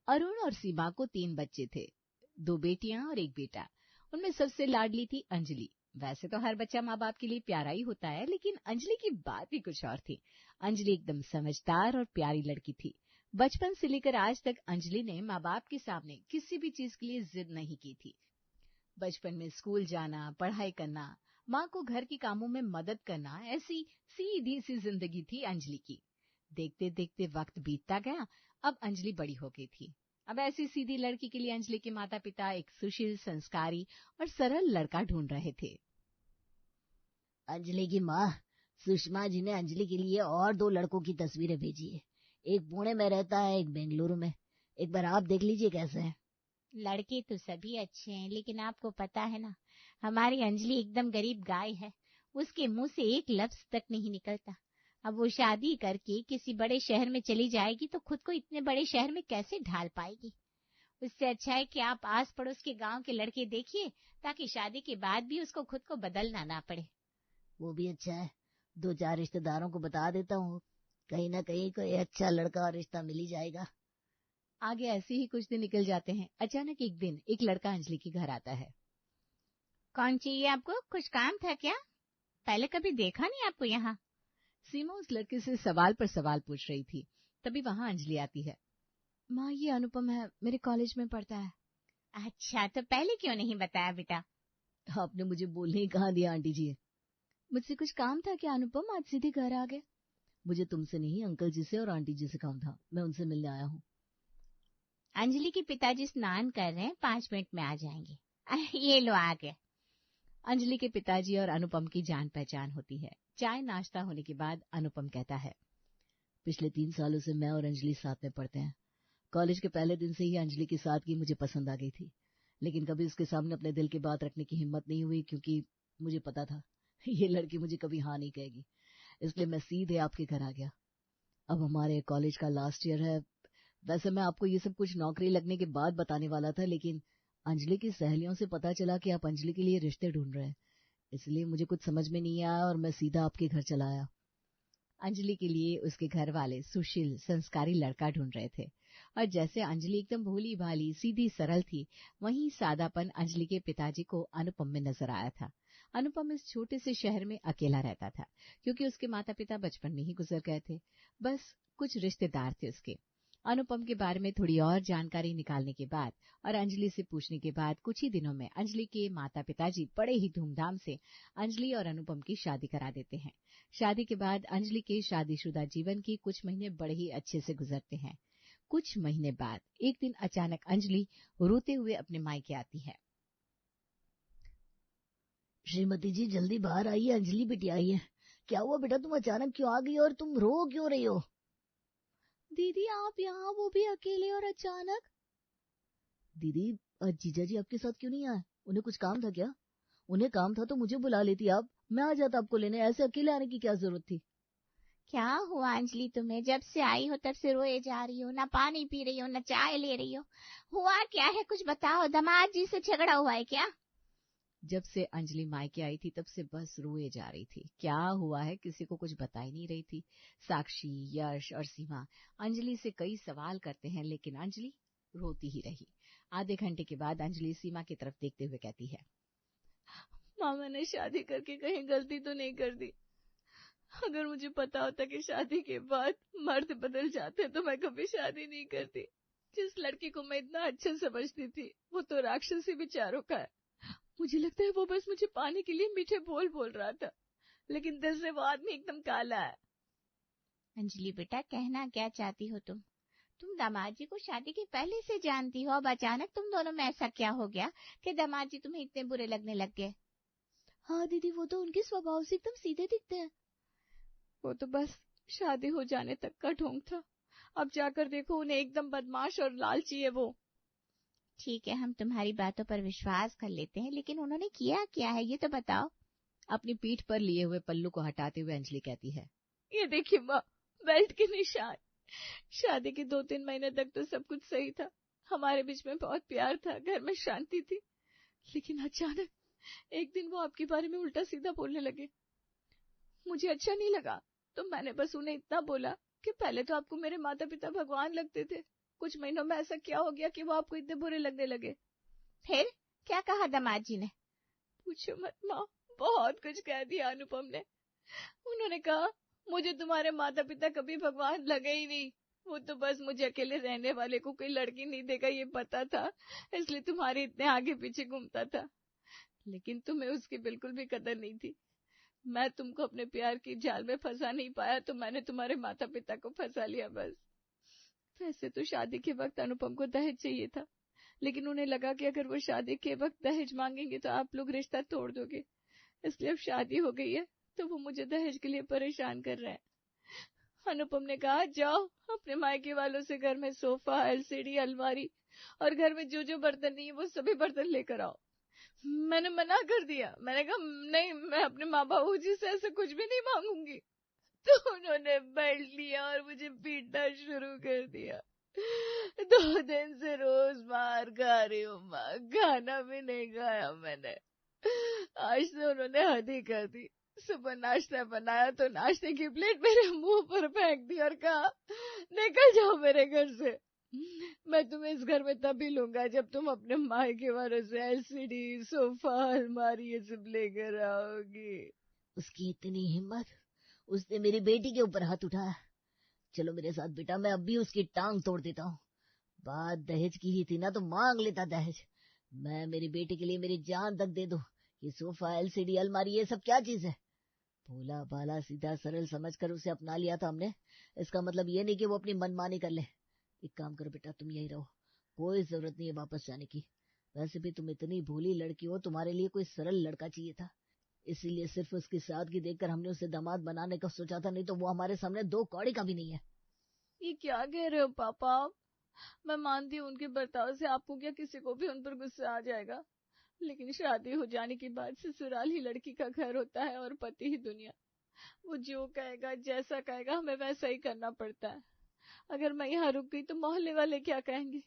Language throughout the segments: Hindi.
अरुण और सीमा को 3 बच्चे थे, 2 बेटियां और 1 बेटा। उनमें सबसे लाडली थी अंजलि। वैसे तो हर बच्चा माँ बाप के लिए प्यारा ही होता है, लेकिन अंजलि की बात ही कुछ और थी। अंजलि एकदम समझदार और प्यारी लड़की थी। बचपन से लेकर आज तक अंजलि ने माँ बाप के सामने किसी भी चीज के लिए जिद नहीं की थी। बचपन में स्कूल जाना, पढ़ाई करना, माँ को घर के कामों में मदद करना, ऐसी सीधी सी जिंदगी थी अंजलि की। देखते देखते वक्त बीतता गया। अब अंजलि बड़ी हो गई थी। अब ऐसी सीधी लड़की के लिए अंजलि के माता पिता एक सुशील, संस्कारी और सरल लड़का ढूंढ रहे थे। अंजलि की माँ सुषमा जी ने अंजलि के लिए और 2 लड़कों की तस्वीरें भेजी है। एक पुणे में रहता है, एक बेंगलुरु में। एक बार आप देख लीजिए कैसे हैं। लड़के तो सभी अच्छे हैं, लेकिन आपको पता है ना, हमारी अंजलि एकदम गरीब गाय है। उसके मुंह से एक लफ्ज तक नहीं निकलता। अब वो शादी करके किसी बड़े शहर में चली जाएगी तो खुद को इतने बड़े शहर में कैसे ढाल पाएगी। उससे अच्छा है कि आप आस पड़ोस के गांव के लड़के देखिए, ताकि शादी के बाद भी उसको खुद को बदलना ना पड़े। वो भी अच्छा है, 2-4 रिश्तेदारों को बता देता हूँ, कहीं ना कहीं कोई अच्छा लड़का और रिश्ता मिल ही जाएगा। आगे ऐसे ही कुछ दिन निकल जाते हैं। अचानक एक दिन एक लड़का अंजलि के घर आता है। कौन चाहिए आपको? कुछ काम था क्या? पहले कभी देखा नहीं आपको यहाँ। सीमा उस लड़के से सवाल पर सवाल पूछ रही थी। तभी वहां अंजलि आती है। माँ, ये अनुपम है, मेरे कॉलेज में पढ़ता है। अच्छा, तो पहले क्यों नहीं बताया बेटा? आपने मुझे बोलने ही कहाँ दिया आंटी जी। मुझसे कुछ काम था क्या अनुपम? आज सीधे घर आ गए। मुझे तुमसे नहीं, अंकल जी से और आंटी जी से काम था। मैं उनसे मिलने आया हूँ। अंजलि के पिताजी स्नान कर रहे हैं, 5 मिनट में आ जाएंगे। ये लो आ गए। अंजलि के पिताजी और अनुपम की जान पहचान होती है। चाय नाश्ता होने के बाद अनुपम कहता है, पिछले 3 सालों से मैं और अंजलि साथ में पढ़ते हैं। कॉलेज के पहले दिन से ही अंजलि की सादगी मुझे पसंद आ गई थी, लेकिन कभी उसके सामने अपने दिल की बात रखने की हिम्मत नहीं हुई, क्योंकि मुझे पता था ये लड़की मुझे कभी हाँ नहीं कहेगी। इसलिए मैं सीधे आपके घर आ गया। अब हमारे कॉलेज का लास्ट ईयर है। वैसे मैं आपको ये सब कुछ नौकरी लगने के बाद बताने वाला था, लेकिन अंजलि की सहेलियों से पता चला कि आप अंजलि के लिए रिश्ते ढूंढ रहे हैं। इसलिए मुझे कुछ समझ में नहीं आया और मैं सीधा आपके घर चला आया। अंजलि के लिए उसके घर वाले सुशील, संस्कारी लड़का ढूंढ रहे थे। और जैसे अंजलि एकदम भोली भाली, सीधी, सरल थी, वहीं सादापन अंजलि के पिताजी को अनुपम में नजर आया था। अनुपम इस छोटे से शहर में अकेला रहता था, क्योंकि उसके माता पिता बचपन में ही गुजर गए थे। बस कुछ रिश्तेदार थे उसके। अनुपम के बारे में थोड़ी और जानकारी निकालने के बाद और अंजलि से पूछने के बाद कुछ ही दिनों में अंजलि के माता पिताजी बड़े ही धूमधाम से अंजलि और अनुपम की शादी करा देते हैं। शादी के बाद अंजलि के शादीशुदा जीवन के कुछ महीने बड़े ही अच्छे से गुजरते हैं। कुछ महीने बाद एक दिन अचानक अंजलि रोते हुए अपने मायके आती है। श्रीमती जी जल्दी बाहर आइए, अंजलि बिटिया आई है। क्या हुआ बेटा, तुम अचानक क्यों आ गई और तुम रो क्यों रही हो? दीदी आप यहाँ, वो भी अकेले और अचानक? दीदी जीजा जी आपके साथ क्यों नहीं आए? उन्हें कुछ काम था क्या? उन्हें काम था तो मुझे बुला लेती आप, मैं आ जाता आपको लेने। ऐसे अकेले आने की क्या जरूरत थी? क्या हुआ अंजलि तुम्हें? जब से आई हो तब से रोए जा रही हो, ना पानी पी रही हो, ना चाय ले रही हो। हुआ क्या है, कुछ बताओ। दामाद जी से झगड़ा हुआ है क्या? जब से अंजलि मायके आई थी तब से बस रोए जा रही थी। क्या हुआ है किसी को कुछ बता ही नहीं रही थी। साक्षी, यश और सीमा अंजलि से कई सवाल करते हैं, लेकिन अंजलि रोती ही रही। आधे घंटे के बाद अंजलि सीमा की तरफ देखते हुए कहती है, माँ मैंने शादी करके कहीं गलती तो नहीं कर दी? अगर मुझे पता होता कि शादी के बाद मर्द बदल जाते तो मैं कभी शादी नहीं करती। जिस लड़की को मैं इतना अच्छा समझती थी वो तो राक्षसी विचारों का है। मुझे लगता है वो बस मुझे पाने के लिए मीठे बोल रहा था, लेकिन दिल से वो आदमी एकदम काला है। अंजलि बेटा, कहना क्या चाहती हो तुम? तुम दामाद जी को शादी के पहले से जानती हो, अब अचानक तुम दोनों में ऐसा क्या हो गया कि दामाद जी तुम्हें इतने बुरे लगने लग गए? हाँ दीदी, वो तो उनके स्वभाव से एकदम सीधे दिखते हैं। वो तो बस शादी हो जाने तक का ढोंग था। अब जाकर देखो उन्हें एकदम बदमाश और लालची है वो। ठीक है, हम तुम्हारी बातों पर विश्वास कर लेते हैं, लेकिन उन्होंने किया क्या है ये तो बताओ। अपनी पीठ पर लिए हुए पल्लू को हटाते हुए अंजलि कहती है, ये देखिए माँ, बेल्ट के निशान। शादी के 2-3 महीने तक तो सब कुछ सही था, हमारे बीच में बहुत प्यार था, घर में शांति थी। लेकिन अचानक एक दिन वो आपके बारे में उल्टा सीधा बोलने लगे। मुझे अच्छा नहीं लगा, तो मैंने बस उन्हें इतना बोला कि पहले तो आपको मेरे माता पिता भगवान लगते थे, कुछ महीनों में ऐसा क्या हो गया कि वो आपको इतने बुरे लगने लगे? फिर क्या कहा दामाद जी ने? पूछो मत माँ, बहुत कुछ कह दिया अनुपम ने। उन्होंने कहा मुझे तुम्हारे माता पिता कभी भगवान लगे ही नहीं, वो तो बस मुझे अकेले रहने वाले को कोई लड़की नहीं देगा ये पता था, इसलिए तुम्हारे इतने आगे पीछे घूमता था, लेकिन तुम्हें उसकी बिल्कुल भी कदर नहीं थी। मैं तुमको अपने प्यार की जाल में फंसा नहीं पाया तो मैंने तुम्हारे माता पिता को फंसा लिया बस। वैसे तो शादी के वक्त अनुपम को दहेज चाहिए था, लेकिन उन्हें लगा कि अगर वो शादी के वक्त दहेज मांगेंगे तो आप लोग रिश्ता तोड़ दोगे, इसलिए अब शादी हो गई है तो वो मुझे दहेज के लिए परेशान कर रहे हैं। अनुपम ने कहा जाओ अपने मायके वालों से घर में सोफा, एलसीडी, अलमारी और घर में जो जो बर्तन नहीं है वो सभी बर्तन लेकर आओ। मैंने मना कर दिया, मैंने कहा नहीं, मैं अपने माँ बाबू जी से ऐसा कुछ भी नहीं मांगूंगी। तो उन्होंने बेल्ट लिया और मुझे पीटना शुरू कर दिया। 2 दिन से रोज मार खा रही हूँ माँ, खाना भी नहीं खाया मैंने। आज तो उन्होंने हद ही कर दी। सुबह नाश्ता बनाया तो नाश्ते की प्लेट मेरे मुंह पर फेंक दी और कहा निकल जाओ मेरे घर से, मैं तुम्हें इस घर में तभी लूंगा जब तुम अपने मायके वालों से एलसीडी, सोफा, अलमारी ये सब लेकर आओगी। उसकी इतनी हिम्मत, उसने मेरी बेटी के ऊपर हाथ उठाया। चलो मेरे साथ बेटा, मैं अब भी उसकी टांग तोड़ देता हूँ। बात दहेज की ही थी ना तो मांग लेता दहेज। मैं मेरी बेटी के लिए मेरी जान तक दे दूं। ये सोफा, एलसीडी, अलमारी ये सब क्या चीज है? भोला भाला सीधा सरल समझकर उसे अपना लिया था हमने। इसका मतलब ये नहीं कि वो अपनी मनमानी कर ले। एक काम करो बेटा, तुम यही रहो, कोई जरूरत नहीं है वापस जाने की। वैसे भी तुम इतनी भोली लड़की हो, तुम्हारे लिए कोई सरल लड़का चाहिए था, इसीलिए सिर्फ उसकी सादगी देखकर हमने उसे दामाद बनाने का सोचा था, नहीं तो वो हमारे सामने 2 कौड़ी का भी नहीं है। ये क्या कह रहे हो पापा? मैं मानती हूँ उनके बर्ताव से आपको क्या किसी को भी उन पर गुस्सा आ जाएगा, लेकिन शादी हो जाने के बाद ससुराल ही लड़की का घर होता है और पति ही दुनिया। वो जो कहेगा, जैसा कहेगा, हमें वैसा ही करना पड़ता है। अगर मैं यहाँ रुक गई तो मोहल्ले वाले क्या कहेंगे?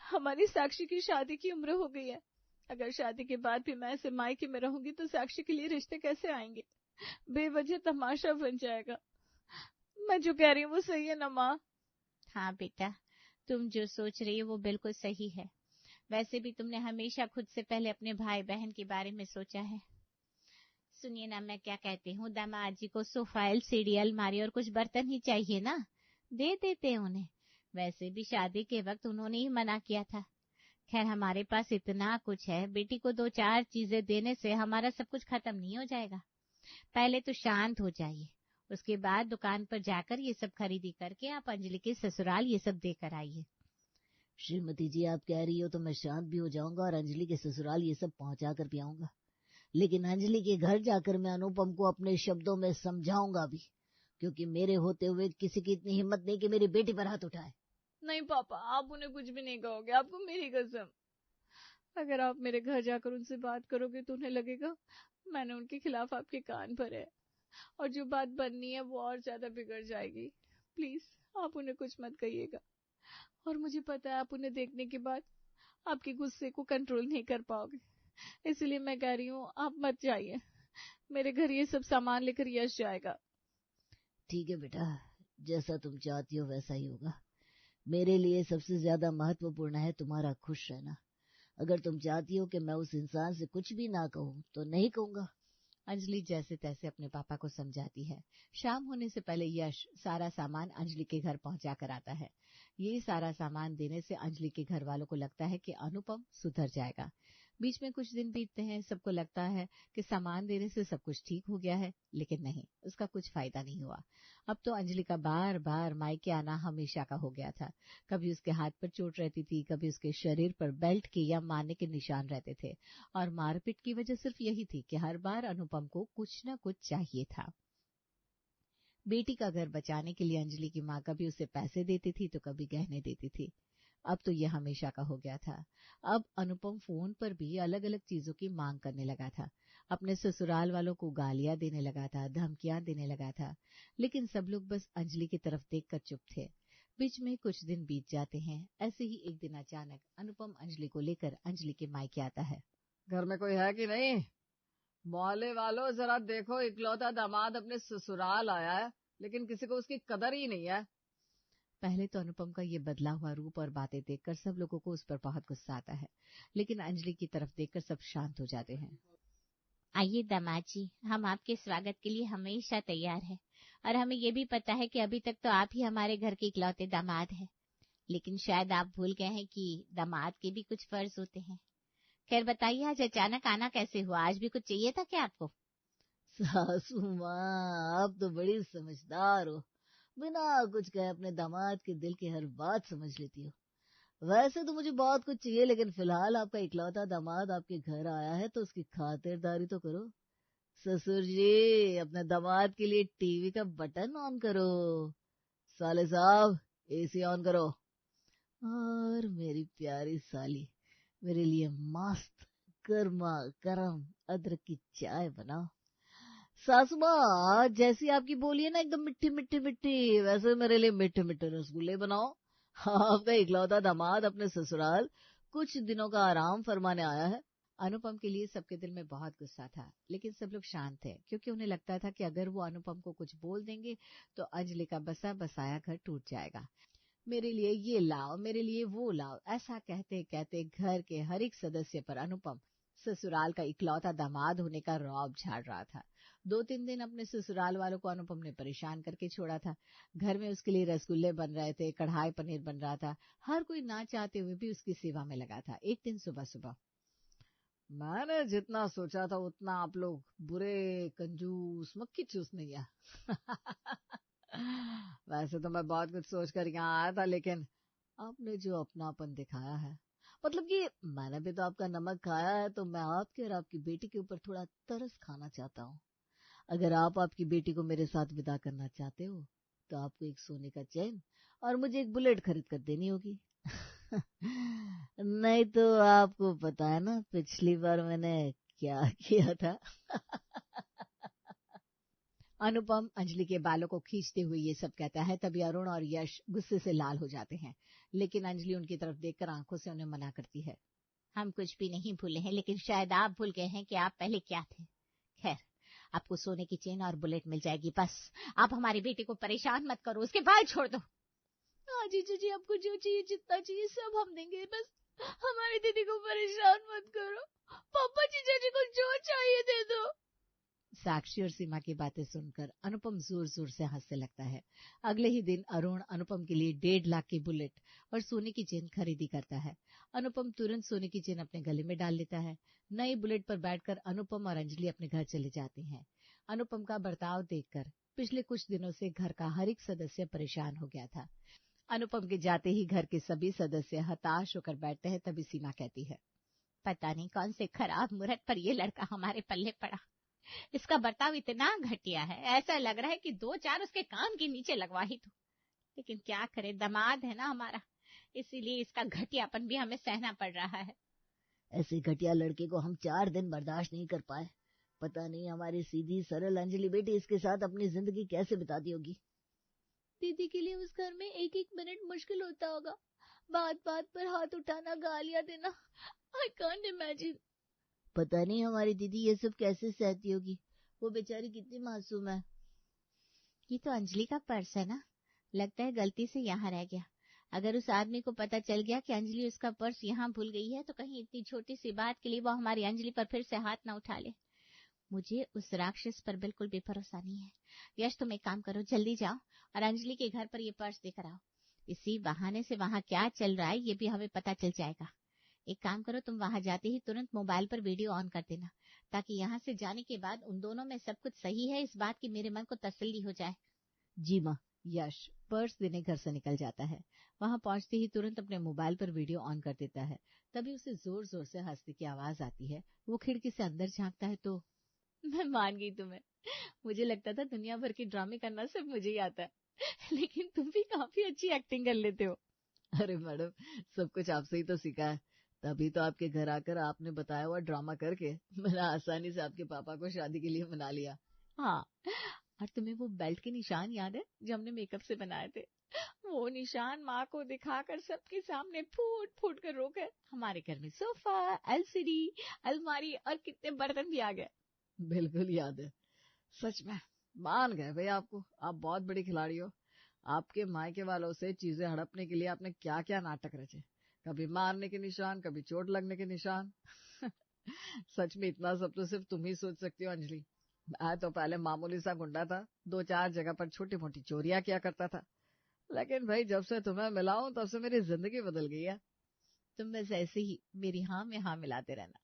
हमारी साक्षी की शादी की उम्र हो गई है, अगर शादी के बाद भी मैं ऐसे मायके में रहूंगी तो साक्षी के लिए रिश्ते कैसे आएंगे? बेवजह तमाशा बन जाएगा। मैं जो कह रही हूँ वो सही है ना माँ? हाँ बेटा, तुम जो सोच रही हो वो बिल्कुल सही है। वैसे भी तुमने हमेशा खुद से पहले अपने भाई बहन के बारे में सोचा है। सुनिए ना, मैं क्या कहती हूँ, दामाद जी को सोफा, एलसीडी, अलमारी और कुछ बर्तन ही चाहिए ना, दे देते उन्हें। वैसे भी शादी के वक्त उन्होंने ही मना किया था। खैर हमारे पास इतना कुछ है, बेटी को 2-4 चीजें देने से हमारा सब कुछ खत्म नहीं हो जाएगा। पहले तो शांत हो जाइए, उसके बाद दुकान पर जाकर ये सब खरीदी करके आप अंजलि के ससुराल ये सब देकर आइए। श्रीमती जी, आप कह रही हो तो मैं शांत भी हो जाऊंगा और अंजलि के ससुराल ये सब पहुंचा कर भी आऊंगा, लेकिन अंजलि के घर जाकर मैं अनुपम को अपने शब्दों में समझाऊंगा भी, क्योंकि मेरे होते हुए किसी की इतनी हिम्मत नहीं कि मेरी बेटी पर हाथ उठाए। नहीं पापा, आप उन्हें कुछ भी नहीं कहोगे, आपको मेरी कसम। अगर आप मेरे घर जाकर उनसे बात करोगे तो उन्हें लगेगा मैंने उनके खिलाफ आपके कान भरे, और जो बात बननी है वो और ज्यादा बिगड़ जाएगी। प्लीज आप उन्हें कुछ मत कहिएगा। और मुझे पता है आप उन्हें देखने के बाद आपके गुस्से को कंट्रोल नहीं कर पाओगे, इसलिए मैं कह रही हूँ आप मत जाइए। मेरे घर ये सब सामान लेकर यश जाएगा। ठीक है बेटा, जैसा तुम चाहती हो वैसा ही होगा। मेरे लिए सबसे ज्यादा महत्वपूर्ण है तुम्हारा खुश रहना। अगर तुम चाहती हो कि मैं उस इंसान से कुछ भी ना कहूँ तो नहीं कहूंगा। अंजलि जैसे तैसे अपने पापा को समझाती है। शाम होने से पहले यश सारा सामान अंजलि के घर पहुंचा कर आता है। ये सारा सामान देने से अंजलि के घर वालों को लगता है कि अनुपम सुधर जाएगा। बीच में कुछ दिन बीतते हैं, सबको लगता है कि सामान देने से सब कुछ ठीक हो गया है, लेकिन नहीं, उसका कुछ फायदा नहीं हुआ। अब तो अंजलि का बार बार मायके आना हमेशा का हो गया था। कभी उसके हाथ पर चोट रहती थी, कभी उसके शरीर पर बेल्ट के या मारने के निशान रहते थे, और मारपीट की वजह सिर्फ यही थी कि हर बार अनुपम को कुछ न कुछ चाहिए था। बेटी का घर बचाने के लिए अंजलि की माँ कभी उसे पैसे देती थी तो कभी गहने देती थी। अब तो यह हमेशा का हो गया था। अब अनुपम फोन पर भी अलग अलग चीजों की मांग करने लगा था। अपने ससुराल वालों को गालियां देने लगा था, धमकियां देने लगा था, लेकिन सब लोग बस अंजलि की तरफ देखकर चुप थे। बीच में कुछ दिन बीत जाते हैं। ऐसे ही एक दिन अचानक अनुपम अंजलि को लेकर अंजलि के मायके आता है। घर में कोई है कि नहीं? मोहल्ले वालों जरा देखो, इकलौता दामाद अपने ससुराल आया है, लेकिन किसी को उसकी कदर ही नहीं है। पहले तो अनुपम का ये बदला हुआ रूप और बातें देखकर सब लोगों को उस पर बहुत गुस्सा आता है, लेकिन अंजलि की तरफ देखकर सब शांत हो जाते हैं। आइए दामाद जी, हम आपके स्वागत के लिए हमेशा तैयार हैं और हमें ये भी पता है कि अभी तक तो आप ही हमारे घर के इकलौते दामाद हैं, लेकिन शायद आप भूल गए हैं कि दामाद के भी कुछ फर्ज होते हैं। खैर बताइए, आज अचानक आना कैसे हुआ? आज भी कुछ चाहिए था क्या आपको? सासू माँ, आप तो बड़ी समझदार हो, बिना कुछ कहे अपने दामाद के दिल की हर बात समझ लेती हो। वैसे तो मुझे बहुत कुछ चाहिए, लेकिन फिलहाल आपका इकलौता दामाद आपके घर आया है तो उसकी खातिरदारी तो करो। ससुर जी, अपने दामाद के लिए टीवी का बटन ऑन करो। साले साहब, एसी ऑन करो। और मेरी प्यारी साली, मेरे लिए मस्त गर्मा गर्म अदरक की चाय बनाओ। सासू माँ, जैसी आपकी बोली है ना एकदम मिट्टी मिट्टी मिट्टी, वैसे मेरे लिए मिट्टे मिट्टे रसगुल्ले बनाओ। आपका इकलौता दामाद अपने ससुराल कुछ दिनों का आराम फरमाने आया है। अनुपम के लिए सबके दिल में बहुत गुस्सा था, लेकिन सब लोग शांत थे, क्योंकि उन्हें लगता था कि अगर वो अनुपम को कुछ बोल देंगे तो अंजलि का बसा बसाया घर टूट जाएगा। मेरे लिए ये लाओ, मेरे लिए वो लाओ, ऐसा कहते कहते घर के हर एक सदस्य पर अनुपम ससुराल का इकलौता दामाद होने का रौब झाड़ रहा था। 2-3 दिन अपने ससुराल वालों को अनुपम ने परेशान करके छोड़ा था। घर में उसके लिए रसगुल्ले बन रहे थे, कढ़ाई पनीर बन रहा था, हर कोई ना चाहते हुए भी उसकी सेवा में लगा था। एक दिन सुबह सुबह, मैंने जितना सोचा था उतना आप लोग बुरे, कंजूस, मक्खी चूस नहीं है। वैसे तो मैं बहुत कुछ सोच कर यहाँ आया था, लेकिन आपने जो अपनापन दिखाया है, मतलब कि मैंने भी तो आपका नमक खाया है, तो मैं आपके और आपकी बेटी के ऊपर थोड़ा तरस खाना चाहता हूँ। अगर आप आपकी बेटी को मेरे साथ विदा करना चाहते हो तो आपको एक सोने का चैन और मुझे एक बुलेट खरीद कर देनी होगी। नहीं तो आपको पता है ना पिछली बार मैंने क्या किया था। अनुपम अंजलि के बालों को खींचते हुए ये सब कहता है, तभी अरुण और यश गुस्से से लाल हो जाते हैं, लेकिन अंजलि उनकी तरफ देखकर आंखों से उन्हें मना करती है। हम कुछ भी नहीं भूले हैं, लेकिन शायद आप भूल गए हैं कि आप पहले क्या थे। खैर, आपको सोने की चेन और बुलेट मिल जाएगी, बस आप हमारी बेटी को परेशान मत करो, उसके बाल छोड़ दो। हाँ जीजू जी, आपको जो चाहिए, जितना चाहिए सब हम देंगे, बस हमारी दीदी को परेशान मत करो। पापा जीजा जी को जो चाहिए दे दो। साक्षी और सीमा की बातें सुनकर अनुपम जोर जोर से हंसने लगता है। अगले ही दिन अरुण अनुपम के लिए 1.5 लाख की बुलेट और सोने की चेन खरीदी करता है। अनुपम तुरंत सोने की चेन अपने गले में डाल लेता है। नई बुलेट पर बैठकर अनुपम और अंजलि अपने घर चले जाते हैं। अनुपम का बर्ताव देखकर पिछले कुछ दिनों से घर का हर एक सदस्य परेशान हो गया था। अनुपम के जाते ही घर के सभी सदस्य हताश होकर बैठते हैं। तभी सीमा कहती है, पता नहीं कौन से खराब मुहूर्त पर ये लड़का हमारे पल्ले पड़ा। इसका बर्ताव इतना घटिया है, ऐसा लग रहा है कि 2-4 उसके कान के नीचे लगवा ही दो। लेकिन क्या करे, दामाद है ना हमारा, इसीलिए इसका घटियापन भी हमें सहना पड़ रहा है। ऐसे घटिया लड़के को हम 4 दिन बर्दाश्त नहीं कर पाए। पता नहीं हमारी सीधी सरल अंजलि बेटी इसके साथ अपनी जिंदगी कैसे बिताती होगी। दीदी के लिए उस घर में एक एक मिनट मुश्किल होता होगा। बात बात पर हाथ उठाना, गालियां देना, आई कांट इमेजिन। पता नहीं हमारी दीदी ये सब कैसे सहती होगी, वो बेचारी कितनी मासूम है। ये तो अंजलि का पर्स है ना, लगता है गलती से यहाँ रह गया। अगर उस आदमी को पता चल गया कि अंजलि उसका पर्स यहाँ भूल गई है, तो कहीं इतनी छोटी सी बात के लिए वो हमारी अंजलि पर फिर से हाथ न उठा ले। मुझे उस राक्षस पर बिल्कुल भी भरोसा नहीं है। यश, तुम एक काम करो, जल्दी जाओ और अंजलि के घर पर ये पर्स देकर आओ। इसी बहाने से वहां क्या चल रहा है ये भी हमें पता चल जाएगा। एक काम करो, तुम वहां जाते ही तुरंत मोबाइल पर वीडियो ऑन कर देना, ताकि यहाँ से जाने के बाद उन दोनों में सब कुछ सही है इस बात की मेरे मन को तसल्ली हो जाए। जी माँ। यश पर्स देने घर से निकल जाता है। वहां पहुंचते ही तुरंत अपने मोबाइल पर वीडियो ऑन कर देता है। तभी उसे जोर जोर से हंसने की आवाज आती है। वो खिड़की से अंदर झांकता है तो, मैं मान गई तुम्हें। मुझे लगता था दुनिया भर के ड्रामे करना सिर्फ मुझे ही आता है, लेकिन तुम भी काफी अच्छी एक्टिंग कर लेते हो। अरे मैडम, सब कुछ आपसे ही तो सीखा है, तभी तो आपके घर आकर आपने बताया हुआ ड्रामा करके मैंने आसानी से आपके पापा को शादी के लिए मना लिया। हाँ, और तुम्हें वो बेल्ट के निशान याद है जो हमने मेकअप से बनाए थे? वो निशान माँ को दिखाकर सबके सामने फूट फूट कर रोके हमारे घर में सोफा, एलसीडी, अलमारी और कितने बर्तन भी आ गए। बिल्कुल याद है। सच में मान गए भाई आपको, आप बहुत बड़ी खिलाड़ी हो। आपके मायके वालों से चीजें हड़पने के लिए आपने क्या क्या नाटक रचे, कभी मारने के निशान, कभी चोट लगने के निशान। सच में इतना सब तो सिर्फ तुम ही सोच सकती हो अंजलि। मैं तो पहले मामूली सा गुंडा था, 2-4 जगह पर छोटी मोटी चोरियां किया करता था, लेकिन भाई जब से तुम्हें मिला हूं तब से मेरी जिंदगी बदल गई है। तुम बस ऐसे ही मेरी हाँ में हाँ मिलाते रहना,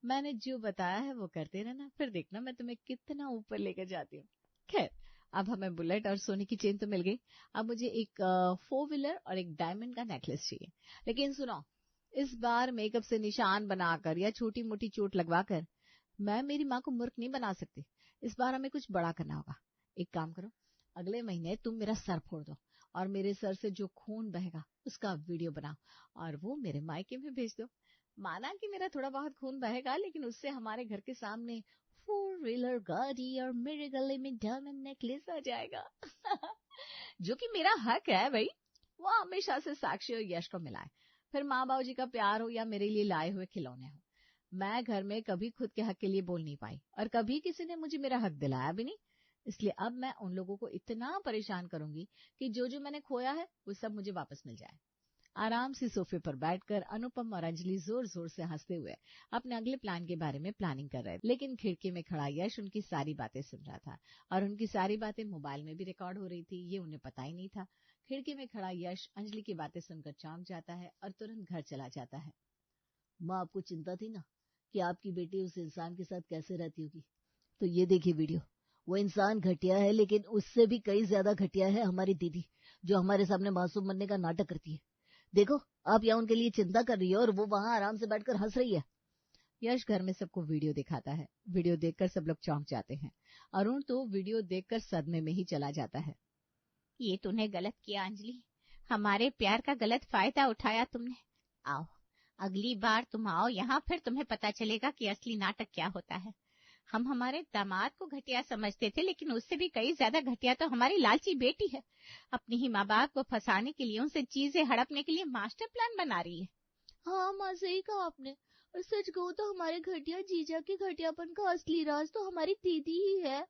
मैंने जो बताया है वो करते रहना, फिर देखना मैं तुम्हें कितना ऊपर लेकर जाती हूँ। खैर, अब हमें बुलेट और सोने की चेन तो मिल गई, अब मुझे एक 4 व्हीलर और एक डायमंड का नेकलेस चाहिए। लेकिन सुनो, इस बार मेकअप से निशान बनाकर या छोटी मोटी चोट लगवाकर मैं मेरी माँ को मूर्ख नहीं बना सकती। इस बार हमें कुछ बड़ा करना होगा। एक काम करो, अगले महीने तुम मेरा सर फोड़ दो और मेरे सर से जो खून बहेगा उसका वीडियो बनाओ और वो मेरे मायके में भेज दो। माना कि मेरा थोड़ा बहुत खून बहेगा, लेकिन उससे हमारे घर के सामने 4 व्हीलर गाड़ी और मेरे गले में डायमंड नेकलेस आ जाएगा। जो कि मेरा हक है भाई, वो हमेशा से साक्षी और यश को मिला है। फिर माँ बाबू जी का प्यार हो या मेरे लिए लाए हुए खिलौने हो, मैं घर में कभी खुद के हक के लिए बोल नहीं पाई और कभी किसी ने मुझे मेरा हक दिलाया भी नहीं। इसलिए अब मैं उन लोगों को इतना परेशान करूंगी कि जो जो मैंने खोया है वो सब मुझे वापस मिल जाए। आराम से सोफे पर बैठकर अनुपम और अंजलि जोर जोर से हंसते हुए अपने अगले प्लान के बारे में प्लानिंग कर रहे थे, लेकिन खिड़की में खड़ा यश उनकी सारी बातें सुन रहा था और उनकी सारी बातें मोबाइल में भी रिकॉर्ड हो रही थी, ये उन्हें पता ही नहीं था। खिड़की में खड़ा यश अंजलि की बातें सुनकर चौंक जाता है और तुरंत घर चला जाता है। माँ, आपको चिंता थी ना कि आपकी बेटी उस इंसान के साथ कैसे रहती होगी, तो ये देखिए वीडियो। वो इंसान घटिया है, लेकिन उससे भी कई ज्यादा घटिया है हमारी दीदी, जो हमारे सामने मासूम बनने का नाटक करती है। देखो, आप यहाँ उनके लिए चिंता कर रही हो और वो वहां आराम से बैठकर हंस रही है। यश घर में सबको वीडियो दिखाता है। वीडियो देखकर सब लोग चौंक जाते हैं। अरुण तो वीडियो देखकर सदमे में ही चला जाता है। ये तूने गलत किया अंजलि, हमारे प्यार का गलत फायदा उठाया तुमने। आओ, अगली बार तुम आओ यहाँ, फिर तुम्हें पता चलेगा कि असली नाटक क्या होता है। हम हमारे दामाद को घटिया समझते थे, लेकिन उससे भी कई ज्यादा घटिया तो हमारी लालची बेटी है। अपनी ही माँ बाप को फंसाने के लिए, उनसे चीजें हड़पने के लिए मास्टर प्लान बना रही है। हाँ माँ, सही कहा आपने। और सच कहूँ तो हमारे घटिया जीजा के घटियापन का असली राज तो हमारी दीदी ही है।